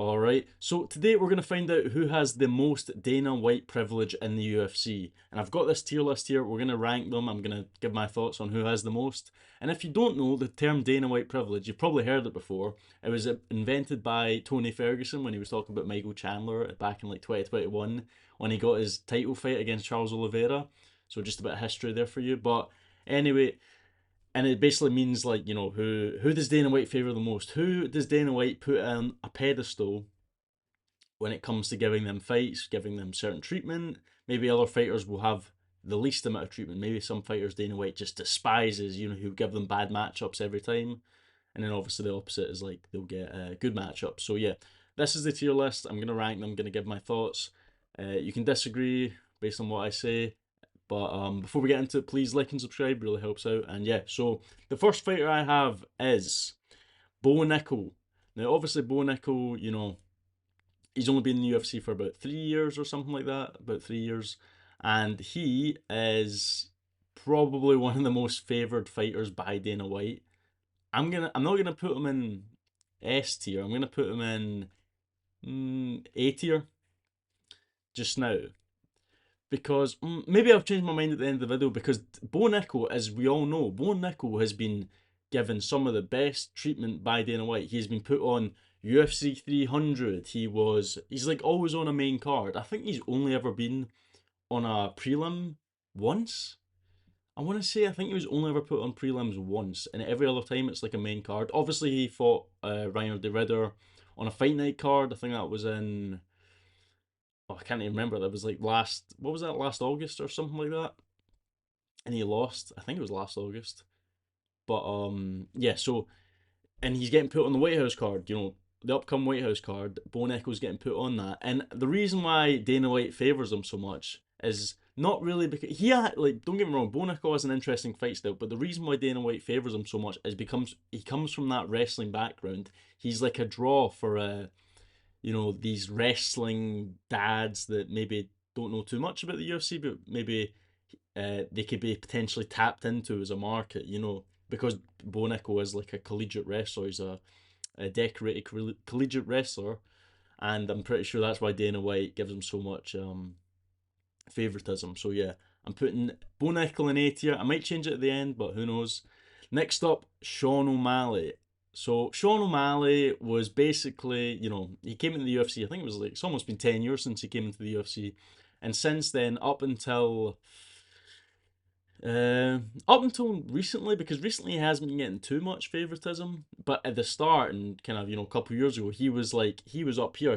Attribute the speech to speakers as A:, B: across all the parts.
A: Alright, so today we're going to find out who has the most Dana White privilege in the UFC. And I've got this tier list here, we're going to rank them, I'm going to give my thoughts on who has the most. And if you don't know the term Dana White privilege, you've probably heard it before. It was invented by Tony Ferguson when he was talking about Michael Chandler back in like 2021 when he got his title fight against Charles Oliveira. So just a bit of history there for you. But anyway, and it basically means like, who does Dana White favor the most? Who does Dana White put on a pedestal when it comes to giving them fights, giving them certain treatment? Maybe other fighters will have the least amount of treatment. Maybe some fighters Dana White just despises, who give them bad matchups every time. And then obviously the opposite is like they'll get good matchups. So yeah, this is the tier list. I'm gonna rank them. I'm gonna give my thoughts. You can disagree based on what I say, but before we get into it, please like and subscribe. Really helps out. And yeah, so the first fighter I have is Bo Nickel. Now, obviously, Bo Nickel, he's only been in the UFC for about 3 years or something like that, about 3 years, and he is probably one of the most favored fighters by Dana White. I'm not gonna put him in S tier. I'm gonna put him in A tier just now because maybe I'll change my mind at the end of the video because Bo Nickel, as we all know, Bo Nickel has been given some of the best treatment by Dana White. He's been put on UFC 300. He's like always on a main card. I think he's only ever been on a prelim once. I want to say I think he was only ever put on prelims once, and every other time it's like a main card. Obviously, he fought Reinier de Ridder on a fight night card. I think that was in, oh, I can't even remember. That was like what was that, last August or something like that? And he lost. I think it was last August. But yeah, so, and he's getting put on the White House card, the upcoming White House card. Bo Nickel's getting put on that. And the reason why Dana White favours him so much is not really because like, don't get me wrong, Bo Nickel has an interesting fight style, but the reason why Dana White favours him so much is because he comes from that wrestling background. He's like a draw for these wrestling dads that maybe don't know too much about the UFC, but maybe they could be potentially tapped into as a market, because Bo Nickel is like a collegiate wrestler. He's a decorated collegiate wrestler, and I'm pretty sure that's why Dana White gives him so much favoritism. So yeah, I'm putting Bo Nickel in A tier. I might change it at the end, but who knows. Next up, Sean O'Malley. So Sean O'Malley was basically, he came into the UFC. I think it was like it's almost been 10 years since he came into the UFC, and since then, up until recently, because recently he hasn't been getting too much favoritism. But at the start, and kind of a couple of years ago, he was up here.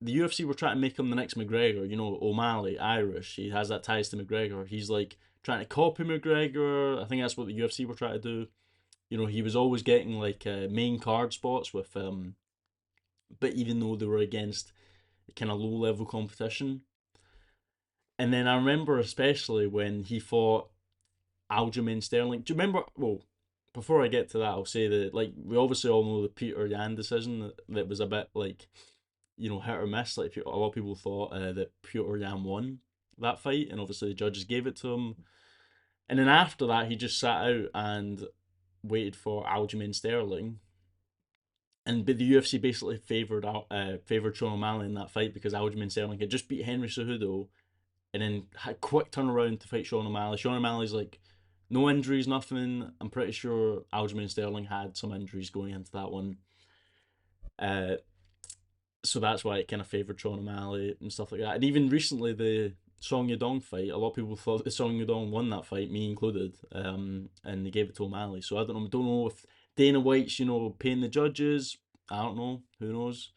A: The UFC were trying to make him the next McGregor. O'Malley, Irish. He has that ties to McGregor. He's like trying to copy McGregor. I think that's what the UFC were trying to do. He was always getting like main card spots with but even though they were against kind of low level competition. And then I remember especially when he fought Aljamain Sterling. Do you remember? Well, before I get to that, I'll say that like we obviously all know the Peter Yan decision that was a bit like hit or miss. Like a lot of people thought that Peter Yan won that fight, and obviously the judges gave it to him. And then after that, he just sat out and waited for Aljamain Sterling. But the UFC basically favored Sean O'Malley in that fight because Aljamain Sterling had just beat Henry Cejudo and then had a quick turnaround to fight Sean O'Malley. Sean O'Malley's like no injuries, nothing. I'm pretty sure Aljamain Sterling had some injuries going into that one. Uh, so that's why it kind of favoured Sean O'Malley and stuff like that. And even recently, the Song Yadong fight, a lot of people thought that Song Yadong won that fight, me included, and they gave it to O'Malley. So I don't know if Dana White's paying the judges. I don't know. Who knows?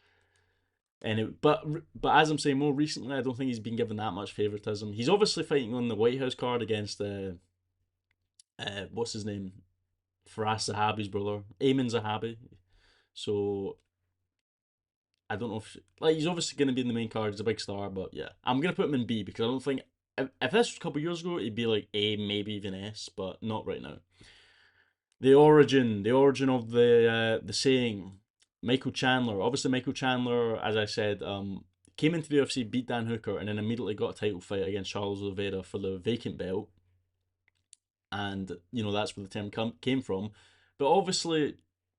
A: But as I'm saying, more recently, I don't think he's been given that much favoritism. He's obviously fighting on the White House card against what's his name, Faraz Zahabi's brother, Ayman Zahabi. So I don't know if like he's obviously going to be in the main card. He's a big star, but yeah, I'm gonna put him in B because I don't think if this was a couple years ago, he'd be like A, maybe even S, but not right now. The origin of the saying, Michael Chandler. Obviously, Michael Chandler, as I said, came into the UFC, beat Dan Hooker, and then immediately got a title fight against Charles Oliveira for the vacant belt, and that's where the term came from. But obviously,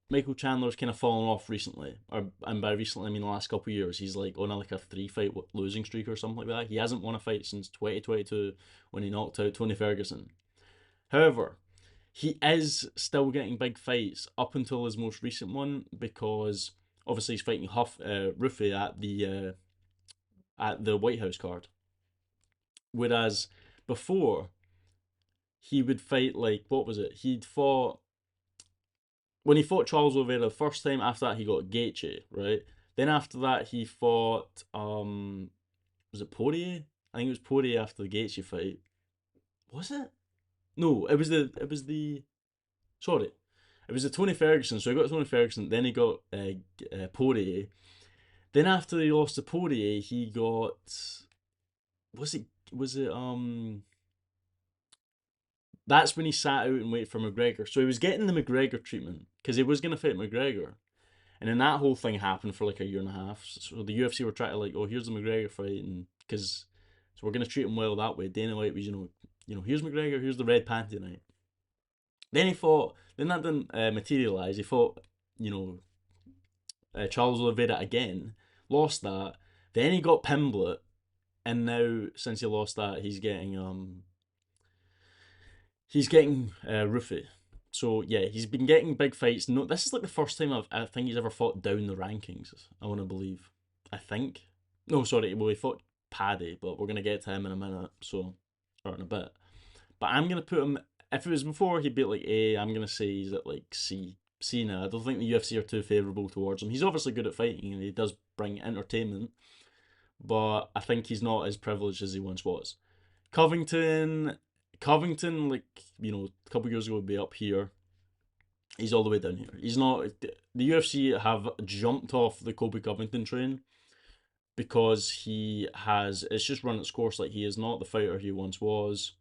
A: Michael Chandler's kind of fallen off recently, and by recently I mean the last couple of years. He's like on like a 3 fight losing streak or something like that. He hasn't won a fight since 2022 when he knocked out Tony Ferguson. However, he is still getting big fights up until his most recent one because obviously he's fighting Rufi at the White House card. Whereas before he would fight like what was it? He'd fought when he fought Charles Oliveira the first time. After that, he got Gaethje, right? Then after that, he fought was it Poirier? I think it was Poirier after the Gaethje fight. Was it? No, it was the sorry, it was the Tony Ferguson. So he got Tony Ferguson. Then he got Poirier. Then after he lost to Poirier, he got was it that's when he sat out and waited for McGregor. So he was getting the McGregor treatment because he was gonna fight McGregor. And then that whole thing happened for like a year and a half. So the UFC were trying to like, oh, here's the McGregor fight, and because so we're gonna treat him well that way. Dana White was, here's McGregor, here's the red panty night. Then he fought. Then that didn't materialize. He fought, you know, Charles Oliveira again, lost that. Then he got Pimblett, and now since he lost that, he's getting Rufi. So yeah, he's been getting big fights. No, this is like the first time I think he's ever fought down the rankings. I want to believe. I think. No, sorry. Well, he fought Paddy, but we're gonna get to him in a minute. So, or in a bit. But I'm gonna put him. If it was before he'd be at like A, I'm gonna say he's at like C. C now. I don't think the UFC are too favourable towards him. He's obviously good at fighting and he does bring entertainment, but I think he's not as privileged as he once was. Covington, Covington, like a couple of years ago would be up here. He's all the way down here. He's not. The UFC have jumped off the Colby Covington train because he has. It's just run its course. Like he is not the fighter he once was.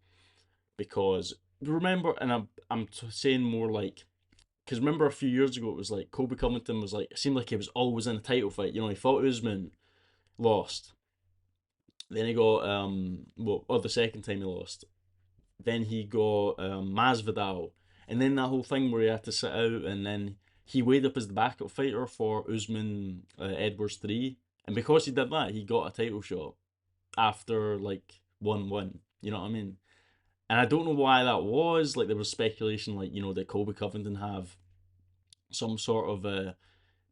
A: Because remember, and I'm saying more like because remember a few years ago it was like Colby Covington was like it seemed like he was always in a title fight. He fought Usman, lost. Then he got the second time he lost. Then he got Masvidal, and then that whole thing where he had to sit out, and then he weighed up as the backup fighter for Usman Edwards 3, and because he did that, he got a title shot after like one win. You know what I mean? And I don't know why that was. Like there was speculation, like that Colby Covington have some sort of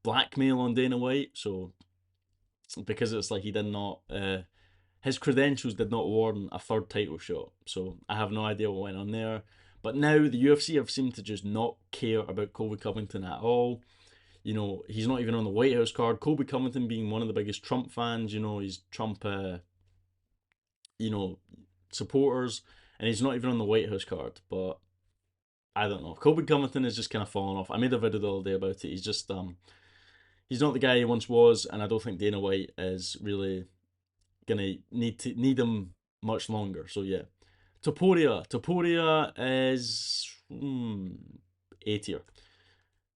A: blackmail on Dana White. So because it's like he did not, his credentials did not warrant a third title shot. So I have no idea what went on there. But now the UFC have seemed to just not care about Colby Covington at all. He's not even on the White House card. Colby Covington being one of the biggest Trump fans, he's Trump, supporters, and he's not even on the White House card. But I don't know. Colby Covington is just kind of falling off. I made a video the other day about it. He's just he's not the guy he once was, and I don't think Dana White is really gonna need him much longer. So yeah, Topuria is A tier.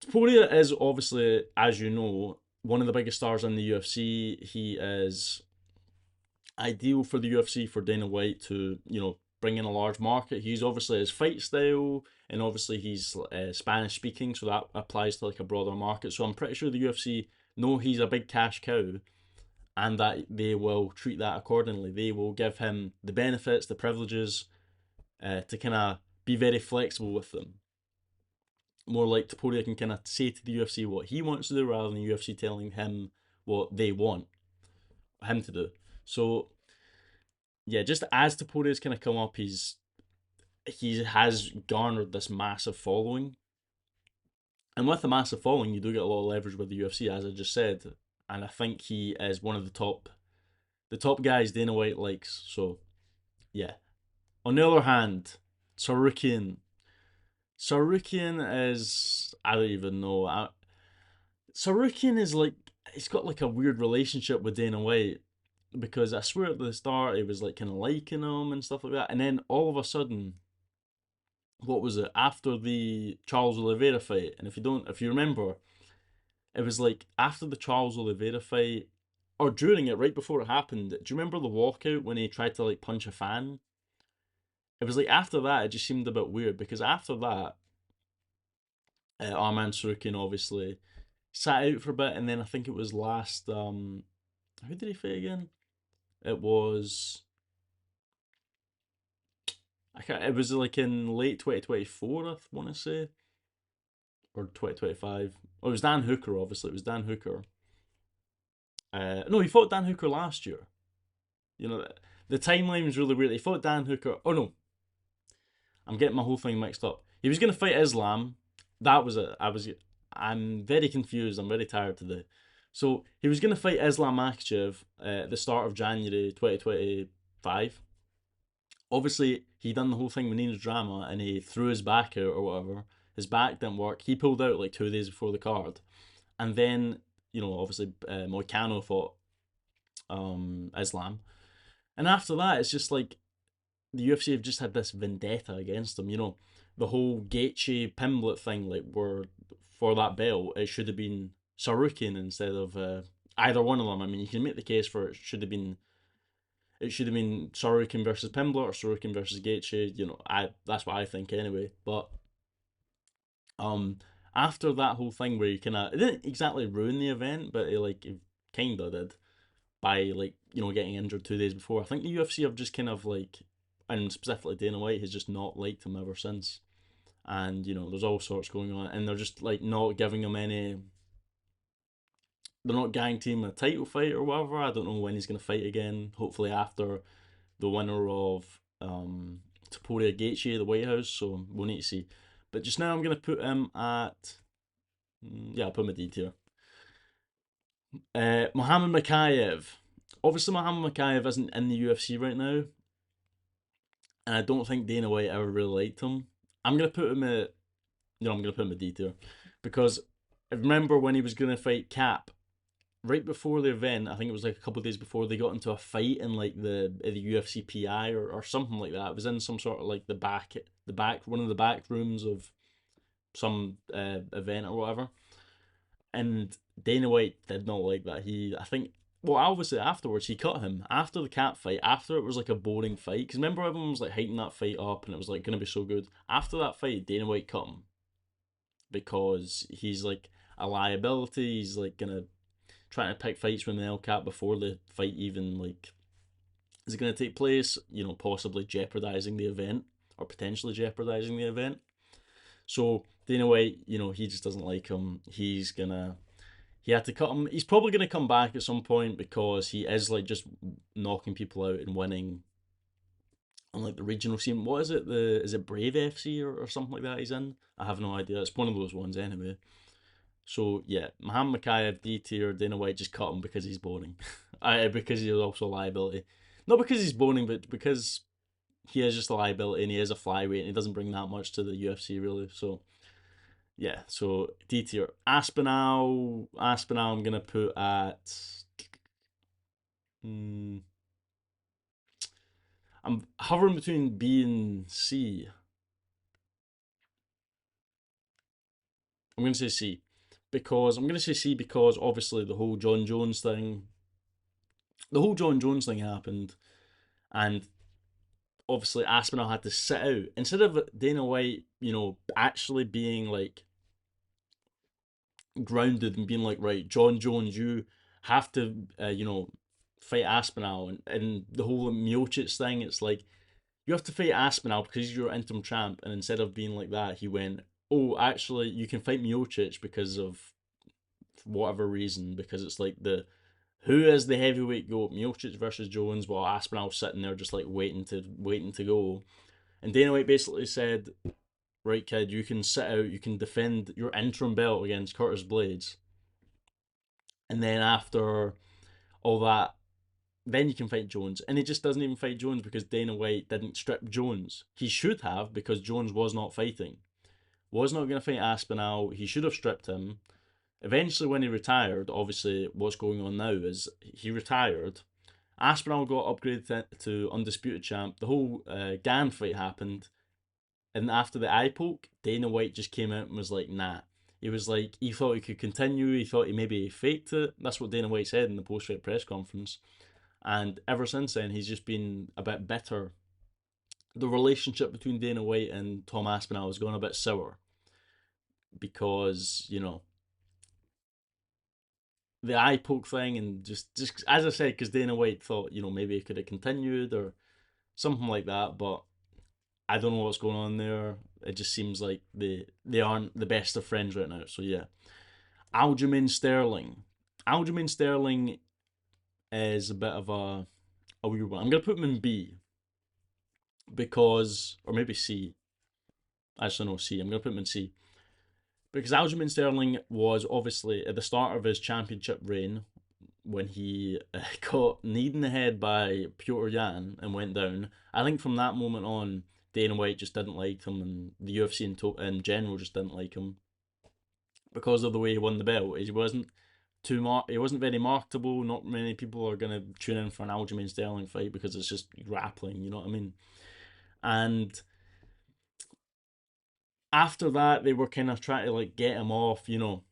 A: Topuria is obviously, as you know, one of the biggest stars in the UFC. He is ideal for the UFC for Dana White to bring in a large market. He's obviously his fight style, and obviously he's Spanish speaking, so that applies to like a broader market. So I'm pretty sure the UFC know he's a big cash cow, and that they will treat that accordingly. They will give him the benefits, the privileges, to kind of be very flexible with them. More like Topuria can kind of say to the UFC what he wants to do rather than the UFC telling him what they want him to do. So yeah, just as Topuria's kind of come up, he has garnered this massive following. And with a massive following, you do get a lot of leverage with the UFC, as I just said. And I think he is one of the top guys Dana White likes. So, yeah. On the other hand, Tsarukyan. Tsarukyan is, I don't even know. Tsarukyan is like, he's got like a weird relationship with Dana White. Because I swear at the start, he was like kind of liking him and stuff like that. And then all of a sudden, what was it? After the Charles Oliveira fight, and if you remember, it was like after the Charles Oliveira fight, or during it, right before it happened. Do you remember the walkout when he tried to like punch a fan? It was like after that, it just seemed a bit weird because after that, Arman Sarukian obviously sat out for a bit, and then I think it was last. Who did he fight again? It was. I can't, it was like in late 2024, I want to say, or 2025. Oh, it was Dan Hooker, obviously. It was Dan Hooker. No, he fought Dan Hooker last year. You know, the timeline was really weird. He fought Dan Hooker. Oh no, I'm getting my whole thing mixed up. He was going to fight Islam. That was it. I'm very confused. I'm very tired today. So he was going to fight Islam Makhachev at the start of January 2025. Obviously, he done the whole thing with Nina's drama and he threw his back out or whatever. His back didn't work. He pulled out like 2 days before the card. And then, obviously, Moicano fought Islam. And after that, it's just like the UFC have just had this vendetta against him. The whole Gaethje Pimblett thing, like where for that belt it should have been Sarukian instead of either one of them. I mean, you can make the case for it should have been Sarukian versus Pimblett or Sarukian versus Gaethje. That's what I think anyway. But um, after that whole thing where it didn't exactly ruin the event, but it kinda did by getting injured 2 days before. I think the UFC have just kind of and specifically Dana White has just not liked him ever since. And there's all sorts going on, and they're just not giving him any. They're not guaranteeing him a title fight or whatever. I don't know when he's going to fight again. Hopefully after the winner of Topuria Gaethje at the White House. So we'll need to see. But just now I'm going to put him at. Yeah, I'll put him at D tier. Muhammad Mokaev. Obviously, Muhammad Mokaev isn't in the UFC right now, and I don't think Dana White ever really liked him. I'm gonna put him at. I'm gonna put him at D tier because I remember when he was gonna fight Cap right before the event. I think it was like a couple of days before they got into a fight in like the UFC PI or something like that. It was in some sort of like the back one of the back rooms of some event or whatever. And Dana White did not like that. I think, well, obviously afterwards he cut him after the Cap fight. After it was like a boring fight, because remember everyone was like hyping that fight up, and it was like gonna be so good. After that fight, Dana White cut him because he's like a liability. He's like gonna trying to pick fights with an El Cap before the fight even is it gonna take place. Possibly jeopardizing the event or potentially jeopardizing the event. So Dana White, he just doesn't like him. He had to cut him. He's probably going to come back at some point because he is like just knocking people out and winning on like the regional scene. What is it? Is it Brave FC or something like that he's in? I have no idea. It's one of those ones anyway. So yeah, Muhammad Mokaev D tier. Dana White just cut him because he's boring. Because he's also a liability. Not because he's boring, but because he is just a liability and he is a flyweight and he doesn't bring that much to the UFC really. So yeah, so D tier. Aspinall, I'm gonna put at. Hmm, I'm hovering between B and C. I'm gonna say C because obviously the whole John Jones thing happened, and obviously Aspinall had to sit out instead of Dana White, actually being like grounded and being like, right, John Jones, you have to, fight Aspinall, and the whole Miocic thing. It's like you have to fight Aspinall because he's your interim champ, and instead of being like that, he went, oh, actually, you can fight Miocic because of whatever reason, because it's like who is the heavyweight goat, Miocic versus Jones, while Aspinall's sitting there just like waiting to go. And Dana White basically said, right, kid, you can sit out, you can defend your interim belt against Curtis Blades, and then after all that, then you can fight Jones. And he just doesn't even fight Jones because Dana White didn't strip Jones. He should have, because Jones was not fighting. Was not going to fight Aspinall. He should have stripped him. Eventually, when he retired, obviously, what's going on now is he retired. Aspinall got upgraded to Undisputed Champ. The whole Gan fight happened. And after the eye poke, Dana White just came out and was like, nah. He was like, he thought he could continue. He thought he maybe faked it. That's what Dana White said in the post-fight press conference. And ever since then, he's just been a bit bitter. The relationship between Dana White and Tom Aspinall has gone a bit sour because, you know, the eye poke thing, and just as I said, because Dana White thought, you know, maybe it could have continued or something like that, but I don't know what's going on there. It just seems like they aren't the best of friends right now. So yeah, Aljamain Sterling. Aljamain Sterling is a bit of a weird one. I'm gonna put him in B because, or maybe C. Actually, no, C. I'm gonna put him in C because Aljamain Sterling was obviously at the start of his championship reign when he got kneed in the head by Piotr Jan and went down. I think from that moment on, Dana White just didn't like him, and the UFC in general just didn't like him because of the way he won the belt. He wasn't he wasn't very marketable. Not many people are gonna tune in for an Aljamain Sterling fight because it's just grappling. You know what I mean? And after that, they were kind of trying to like get him off. You know,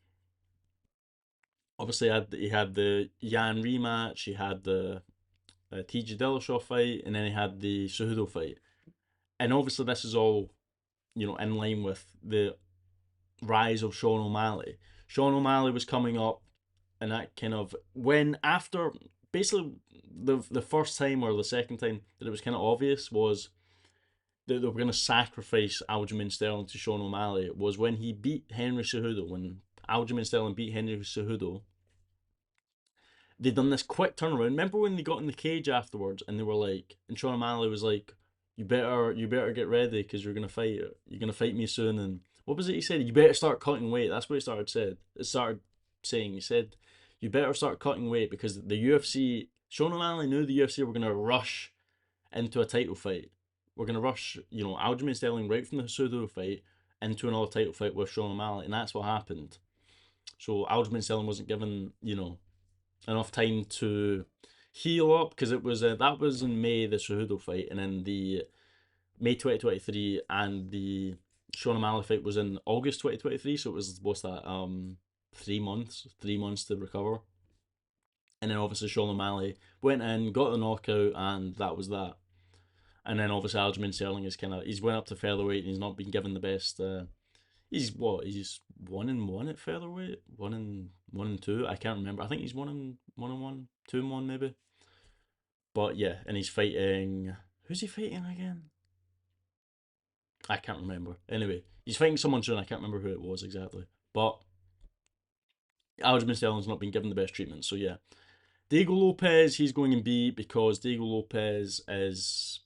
A: obviously he had the Jan rematch. He had the TJ Dillashaw fight, and then he had the Cejudo fight. And obviously, this is all, you know, in line with the rise of Sean O'Malley. Sean O'Malley was coming up, and that kind of when after basically the first time or the second time that it was kind of obvious was that they were going to sacrifice Aljamain Sterling to Sean O'Malley was when he beat Henry Cejudo. When Aljamain Sterling beat Henry Cejudo, they done this quick turnaround. Remember when they got in the cage afterwards and they were like, and Sean O'Malley was like, you better get ready because you're gonna fight me soon." And what was it he said? You better start cutting weight. That's what he started saying. He said, you better start cutting weight because the UFC, Sean O'Malley knew the UFC were gonna rush into a title fight. We're gonna rush, you know, Aljamain Sterling right from the Cejudo fight into another title fight with Sean O'Malley, and that's what happened. So Aljamain Sterling wasn't given, you know, enough time to heal up because it was that was in May, the Cejudo fight, and then the May 2023, and the Sean O'Malley fight was in August 2023. So it was, what's that, 3 months to recover. And then obviously Sean O'Malley went in, got the knockout, and that was that. And then obviously Aljamain Sterling is he's went up to featherweight and he's not been given the best. He's 1-1 at featherweight, 1-2. I can't remember. I think he's 1-1, 2-1 maybe. But yeah, and he's fighting. Who's he fighting again? I can't remember. Anyway, he's fighting someone soon. I can't remember who it was exactly. But Aljamain Sterling's not been given the best treatment. So yeah, Diego Lopez, he's going in B because Diego Lopez is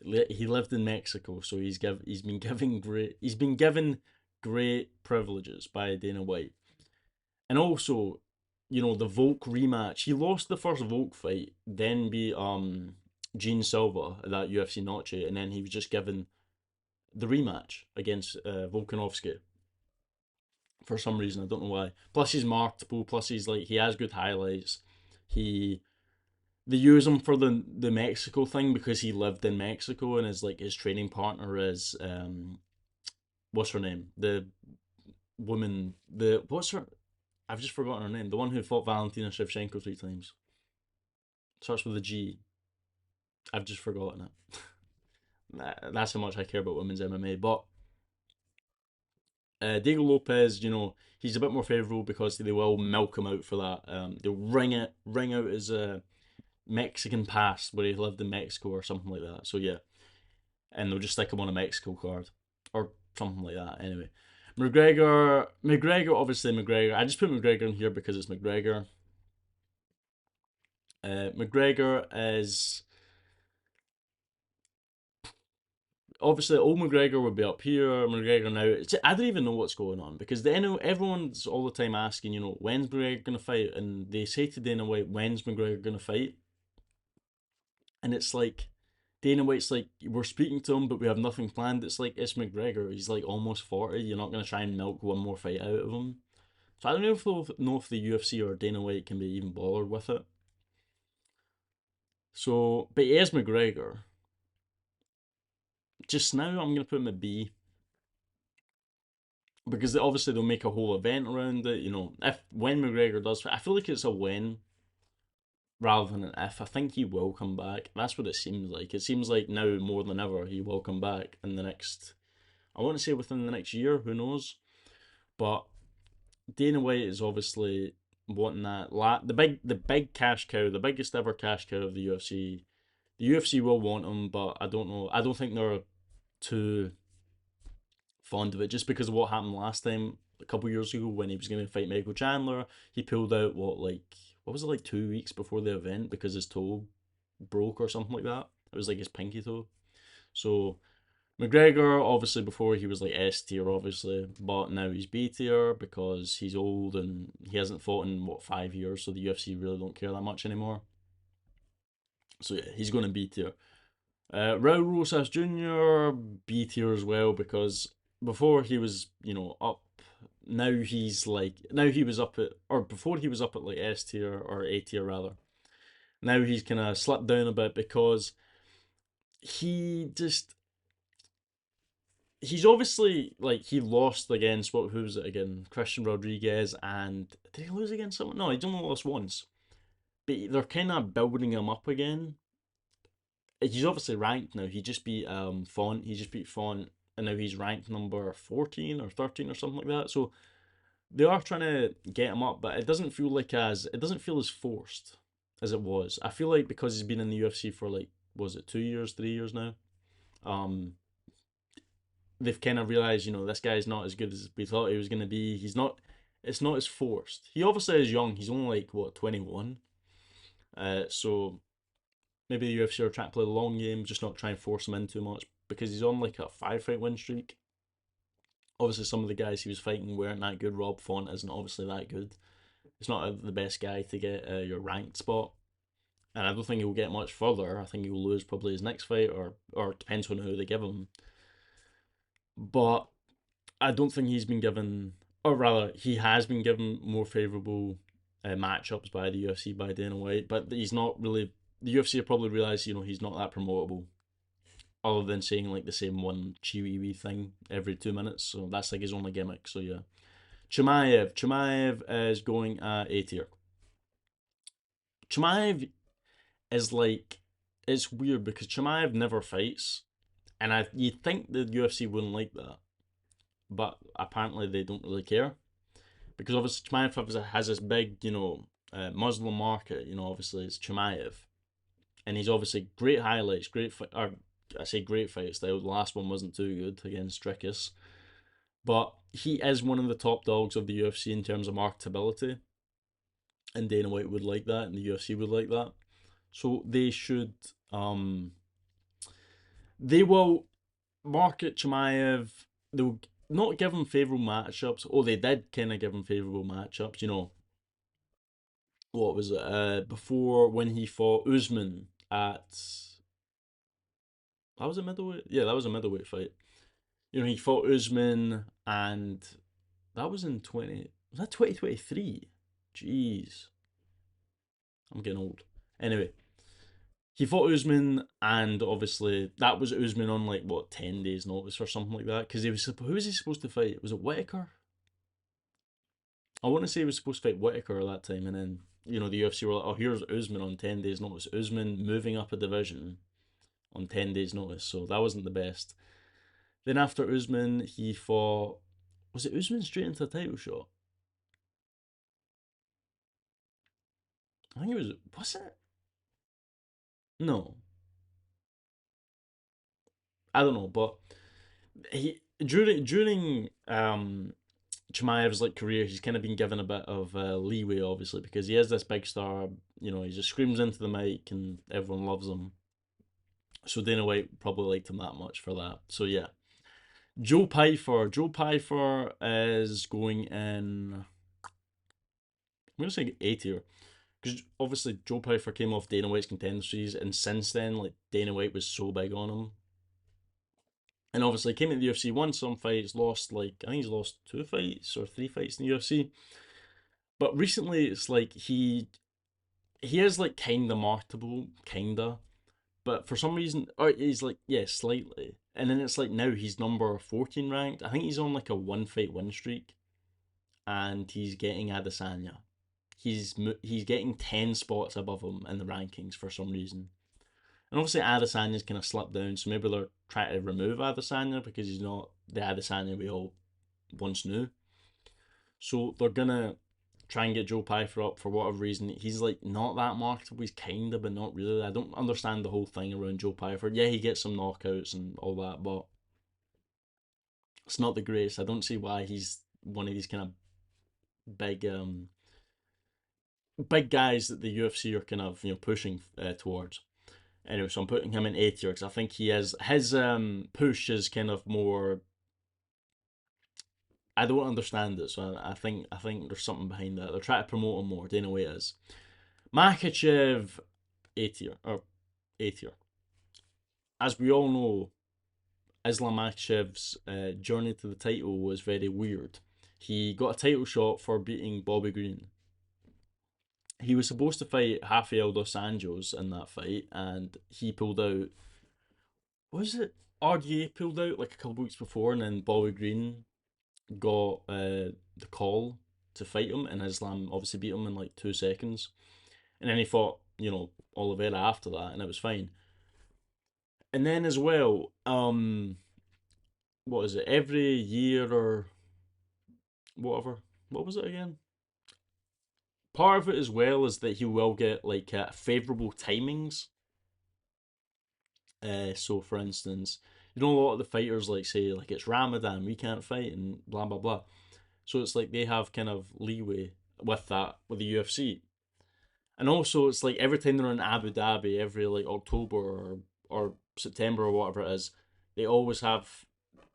A: he lived in Mexico, so he's been given great privileges by Dana White, and also, you know, the Volk rematch. He lost the first Volk fight, then beat Gene Silva at that UFC Noche, and then he was just given the rematch against Volkanovski for some reason. I don't know why. Plus he's marketable. Plus he's like he has good highlights. He They use him for the Mexico thing because he lived in Mexico and his training partner is what's her name? The woman the what's her I've just forgotten her name. The one who fought Valentina Shevchenko 3 times. Starts with a G. I've just forgotten it. That's how much I care about women's MMA. But Diego Lopez, you know, he's a bit more favourable because they will milk him out for that. They'll ring out his Mexican past where he lived in Mexico or something like that. So yeah, and they'll just stick him on a Mexico card or something like that. Anyway, McGregor, obviously McGregor. I just put McGregor in here because it's McGregor. McGregor is obviously old McGregor would be up here. McGregor now, I don't even know what's going on because everyone's all the time asking, you know, when's McGregor gonna fight, and they say to Dana White, when's McGregor gonna fight, and it's like Dana White's like, we're speaking to him, but we have nothing planned. It's like, it's McGregor. He's like almost 40. You're not gonna try and milk one more fight out of him. So I don't know if the UFC or Dana White can be even bothered with it. So, but he is McGregor. Just now, I'm gonna put him at B because obviously they'll make a whole event around it. You know, if when McGregor does, I feel like it's a when rather than an if. I think he will come back. That's what it seems like. It seems like now more than ever he will come back in the next. I want to say within the next year. Who knows? But Dana White is obviously wanting that the big cash cow, the biggest ever cash cow of the UFC. The UFC will want him, but I don't know. I don't think they're too fond of it just because of what happened last time a couple years ago when he was going to fight Michael Chandler. He pulled out what was it, like 2 weeks before the event because his toe broke or something like that. It was like his pinky toe. So McGregor, obviously, before he was like S tier, obviously, but now he's B tier because he's old and he hasn't fought in 5 years, so the UFC really don't care that much anymore. So yeah, he's going to B tier. Raul Rosas Jr. B tier as well because before he was up. Now he was up at, or before he was up at like S tier or A tier rather. Now he's kind of slipped down a bit because he just he's obviously like he lost against who was it again? Christian Rodriguez, and did he lose against someone? No, he only lost once. But they're kind of building him up again. He's obviously ranked now. He just beat Font. He just beat Font, and now he's ranked number 14 or 13 or something like that. So they are trying to get him up, but it doesn't feel as forced as it was. I feel like because he's been in the UFC for like was it 2 years, 3 years now. Um, they've kind of realized, this guy's not as good as we thought he was going to be. He's not. It's not as forced. He obviously is young. He's only like 21. So maybe the UFC are trying to play the long game, just not try and force him in too much because he's on like a 5 fight win streak. Obviously, some of the guys he was fighting weren't that good. Rob Font isn't obviously that good. He's not the best guy to get your ranked spot, and I don't think he'll get much further. I think he'll lose probably his next fight, or depends on who they give him. But I don't think he's been given, or rather, he has been given more favourable matchups by the UFC by Dana White. But he's not really. The UFC have probably realised, he's not that promotable, other than saying like the same one chiwi thing every 2 minutes. So that's like his only gimmick. So yeah, Chimaev is going at A tier. Chimaev is like it's weird because Chimaev never fights, and you'd think the UFC wouldn't like that, but apparently they don't really care because obviously Chimaev has this big Muslim market. Obviously it's Chimaev, and he's obviously great highlights, or I say great fight style. The last one wasn't too good against Strickus, but he is one of the top dogs of the UFC in terms of marketability, and Dana White would like that, and the UFC would like that. So they will market Chimaev. They'll not give him favourable matchups. Oh, they did kind of give him favourable matchups. What was it? Before when he fought Usman at that was a middleweight. Yeah, that was a middleweight fight. He fought Usman, and that was in 20. Was that 2023? Jeez, I'm getting old. Anyway, he fought Usman, and obviously that was Usman on like 10 days notice or something like that. Because who was he supposed to fight? Was it Whitaker? I want to say he was supposed to fight Whitaker at that time, and then the UFC were like, "Oh, here's Usman on 10 days notice." Usman moving up a division on 10 days notice, so that wasn't the best. Then after Usman, he fought. Was it Usman straight into a title shot? I think it was. Was it? No, I don't know, but he during Chimaev's like career, he's kind of been given a bit of leeway, obviously, because he is this big star. He just screams into the mic and everyone loves him. So Dana White probably liked him that much for that. So yeah, Joe Pyfer. Joe Pyfer is going in. I'm gonna say A tier because obviously Joe Pyfer came off Dana White's Contender Series, and since then, like Dana White was so big on him, and obviously came into the UFC, won some fights, lost I think he's lost 2 fights or 3 fights in the UFC. But recently, it's like he is like kinda marketable, kinda, but for some reason, or he's like slightly, and then it's like now he's number 14 ranked. I think he's on like a 1 fight win streak, and he's getting Adesanya. He's getting 10 spots above him in the rankings for some reason. And obviously Adesanya's kind of slipped down, so maybe they're trying to remove Adesanya because he's not the Adesanya we all once knew. So they're gonna try and get Joe Pyfer up for whatever reason. He's like not that marketable. He's kinda, but not really. I don't understand the whole thing around Joe Pyfer. Yeah, he gets some knockouts and all that, but it's not the greatest. I don't see why he's one of these kind of big guys that the UFC are kind of pushing towards. Anyway, so I'm putting him in A tier because I think he is his push is kind of more. I don't understand it, so I think there's something behind that. They're trying to promote him more. Dana White is. Makachev, A tier or A tier. As we all know, Islam Makhachev's journey to the title was very weird. He got a title shot for beating Bobby Green. He was supposed to fight Rafael dos Anjos in that fight, and he pulled out. Was it RDA pulled out like a couple of weeks before, and then Bobby Green got the call to fight him, and Islam obviously beat him in like 2 seconds, and then he fought Oliveira after that, and it was fine. And then as well, what is it? Every year or whatever. What was it again? Part of it as well is that he will get like favorable timings. So for instance, a lot of the fighters like say like it's Ramadan, we can't fight and blah blah blah. So it's like they have kind of leeway with that with the UFC. And also it's like every time they're in Abu Dhabi, every like October or September or whatever it is, they always have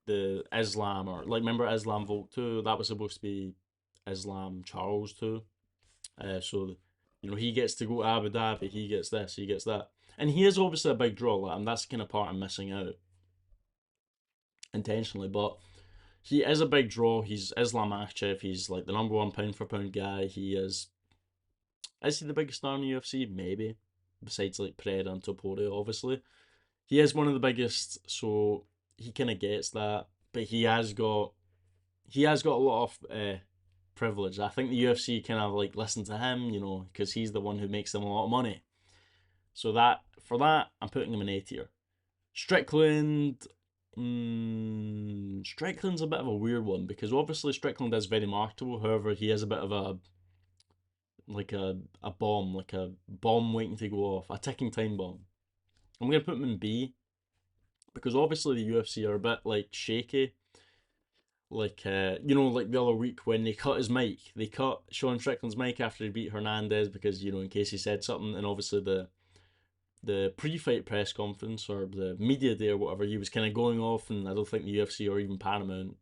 A: the Islam or like remember Islam Volk 2, that was supposed to be Islam Charles 2. So he gets to go to Abu Dhabi, he gets this, he gets that. And he is obviously a big draw, like, and that's the kind of part I'm missing out intentionally. But he is a big draw. He's Islam Makhachev. He's like the number one pound for pound guy. He is. Is he the biggest star in the UFC? Maybe. Besides like Pereira and Topuria, obviously. He is one of the biggest, so he kind of gets that. But he has got a lot of privilege. I think the UFC kind of like listen to him, because he's the one who makes them a lot of money. So for that, I'm putting him in A tier. Strickland, Strickland's a bit of a weird one because obviously Strickland is very marketable. However, he is a bit of a bomb, like a bomb waiting to go off, a ticking time bomb. I'm gonna put him in B because obviously the UFC are a bit like shaky. Like like the other week when they cut his mic, they cut Sean Strickland's mic after he beat Hernandez because in case he said something, and obviously the pre-fight press conference or the media day or whatever, he was kind of going off, and I don't think the UFC or even Paramount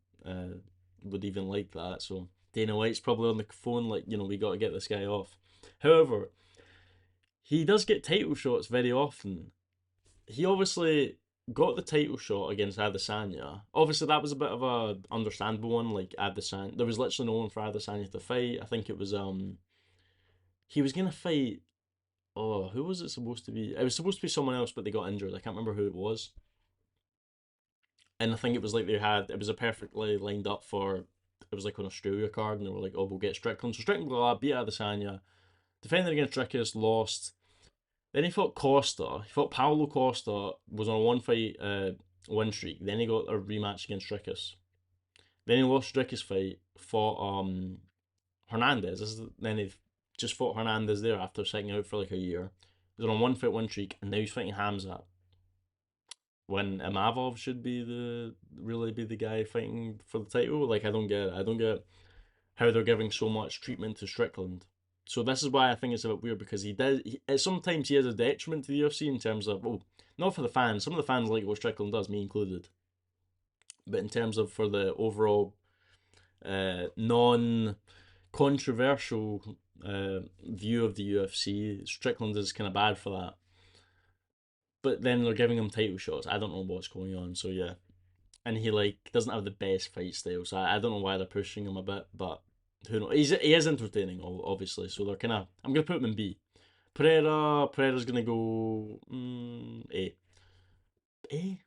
A: would even like that. So Dana White's probably on the phone like, we got to get this guy off. However, he does get title shots very often. He obviously got the title shot against Adesanya. Obviously, that was a bit of a understandable one. Like Adesanya, there was literally no one for Adesanya to fight. I think it was he was gonna fight. Oh, who was it supposed to be? It was supposed to be someone else, but they got injured. I can't remember who it was. And I think it was like it was a perfectly lined up for, it was like an Australia card, and they were like, oh, we'll get Strickland. So Strickland beat Adesanya, defended against Dricus, lost. Then he fought Costa. He fought Paulo Costa, was on a one fight win streak. Then he got a rematch against Dricus. Then he lost Dricus fight, fought Hernandez. Then he just fought Hernandez there after sitting out for like a year. He was on a one fight win streak, and now he's fighting Hamzat. When Imavov should really be the guy fighting for the title. Like I don't get it. I don't get how they're giving so much treatment to Strickland. So this is why I think it's a bit weird because sometimes he has a detriment to the UFC in terms of, well, not for the fans. Some of the fans like what Strickland does, me included. But in terms of for the overall non-controversial view of the UFC, Strickland is kind of bad for that. But then they're giving him title shots. I don't know what's going on. So yeah, and he like doesn't have the best fight style. So I don't know why they're pushing him a bit, but who knows? He is entertaining, obviously. So they're kind of. I'm gonna put him in B. Pereira's gonna go A. A.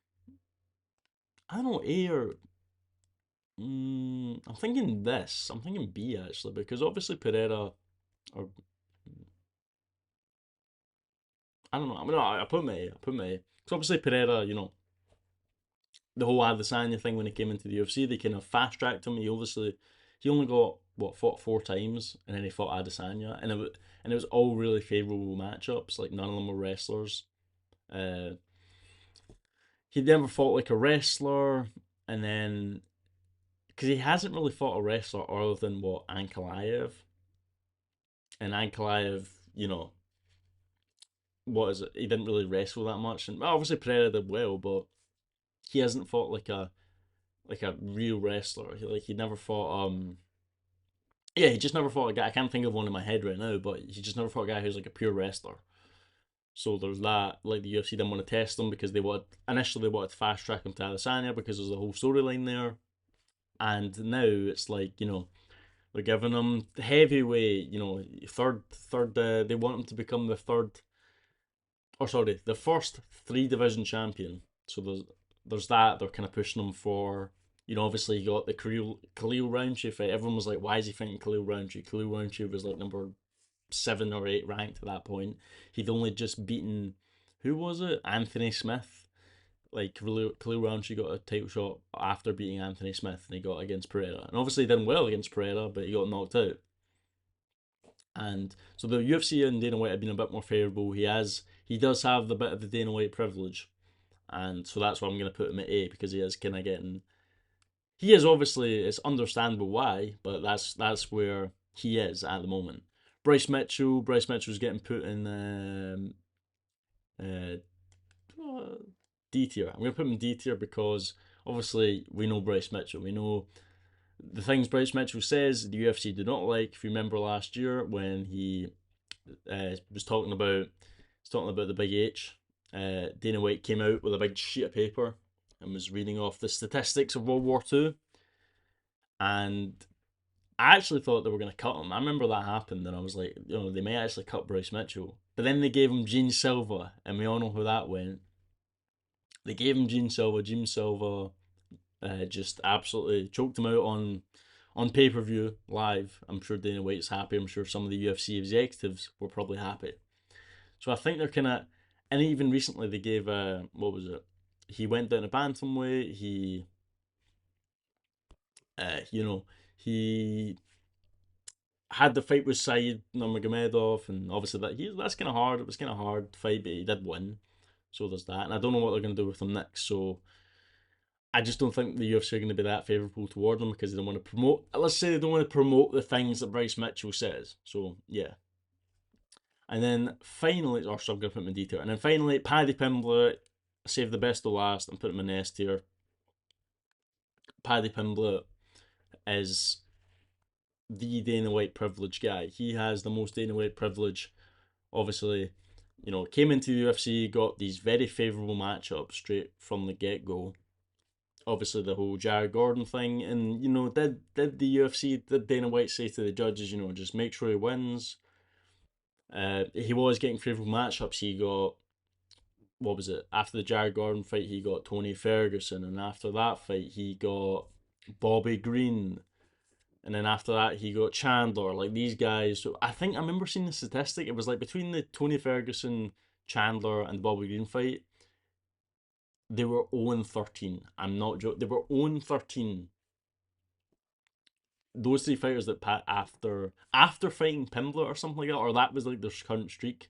A: I don't know, A or. I'm thinking this. I'm thinking B actually because obviously Pereira, or I don't know. I mean, I put him A. I put him A. Because obviously Pereira, the whole Adesanya thing when he came into the UFC, they kind of fast tracked him. He only got fought 4 times, and then he fought Adesanya, and it was all really favorable matchups. Like none of them were wrestlers. Uh, he never fought like a wrestler, and then because he hasn't really fought a wrestler other than what Ankalaev, and Ankalaev, what is it? He didn't really wrestle that much, and obviously Pereira did well, but he hasn't fought like a real wrestler. He never fought yeah, he just never fought a guy. I can't think of one in my head right now, but he just never fought a guy who's like a pure wrestler. So there's that. Like the UFC didn't want to test him because they wanted to fast track him to Adesanya because there's a whole storyline there. And now it's like, they're giving him the heavyweight, third. They want him to become the third, or sorry, the first 3 division champion. So there's that. They're kind of pushing him for. Obviously you got the Khalil Roundtree fight. Everyone was like, why is he fighting Khalil Roundtree? Khalil Roundtree was like number 7 or 8 ranked at that point. He'd only just beaten, who was it? Anthony Smith. Like Khalil Roundtree got a title shot after beating Anthony Smith, and he got against Pereira. And obviously he did well against Pereira, but he got knocked out. And so the UFC and Dana White have been a bit more favourable. He does have the bit of the Dana White privilege, and so that's why I'm going to put him at A, because he is kind of getting. He is obviously, it's understandable why, but that's where he is at the moment. Bryce Mitchell's getting put in uh, D tier. I'm going to put him in D tier because obviously we know Bryce Mitchell. We know the things Bryce Mitchell says the UFC do not like. If you remember last year when he was talking about the Big H, Dana White came out with a big sheet of paper and was reading off the statistics of World War II. And I actually thought they were going to cut him. I remember that happened, and I was like, they may actually cut Bryce Mitchell. But then they gave him Gene Silva, and we all know how that went. They gave him Gene Silva. Gene Silva just absolutely choked him out on pay-per-view live. I'm sure Dana White's happy. I'm sure some of the UFC executives were probably happy. So I think they're kind of, and even recently they gave what was it? He went down to bantamweight. He he had the fight with Said Nurmagomedov, and obviously that's kind of hard. It was kind of hard fight, but he did win. So there's that, and I don't know what they're going to do with him next. So I just don't think the UFC are going to be that favourable toward him because they don't want to promote. Let's say they don't want to promote the things that Bryce Mitchell says. So yeah. And then finally, or so I'm going to put him in detail. And then finally, Paddy Pimblett, save the best to last and put him in S tier. Paddy Pimblett is the Dana White privilege guy. He has the most Dana White privilege. Obviously, came into the UFC, got these very favourable matchups straight from the get-go. Obviously, the whole Jared Gordon thing, and did the UFC, did Dana White say to the judges, just make sure he wins? He was getting favourable matchups. He got, what was it? After the Jared Gordon fight, he got Tony Ferguson, and after that fight, he got Bobby Green, and then after that, he got Chandler. Like these guys. So I think I remember seeing the statistic. It was like between the Tony Ferguson, Chandler, and the Bobby Green fight, they were 0-13. I'm not joking. They were 0-13. Those 3 fighters that after fighting Pimblett or something like that, or that was like their current streak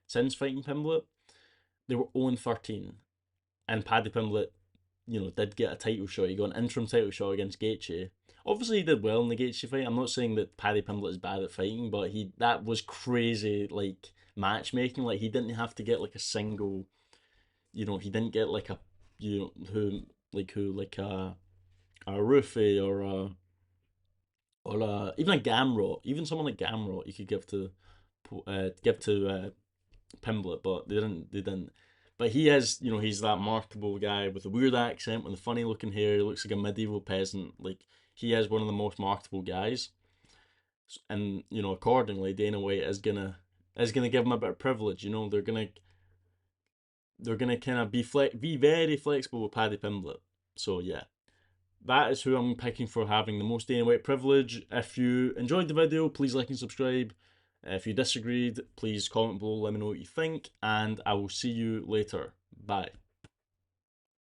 A: since fighting Pimblett, they were 0-13. And Paddy Pimblett, did get a title shot. He got an interim title shot against Gaethje. Obviously, he did well in the Gaethje fight. I'm not saying that Paddy Pimblett is bad at fighting, but that was crazy, like, matchmaking. Like, he didn't have to get, like, a single, he didn't get, like, a, a Rufi or even a Gamrot, even someone like Gamrot, you could give to Pimblett, but they didn't. But he is, he's that marketable guy with a weird accent, with a funny looking hair. He looks like a medieval peasant. Like he is one of the most marketable guys, and accordingly, Dana White is gonna give him a bit of privilege. They're gonna kind of be very flexible with Paddy Pimblett. So yeah, that is who I'm picking for having the most Dana White privilege. If you enjoyed the video, please like and subscribe. If you disagreed, please comment below, let me know what you think, and I will see you later. Bye.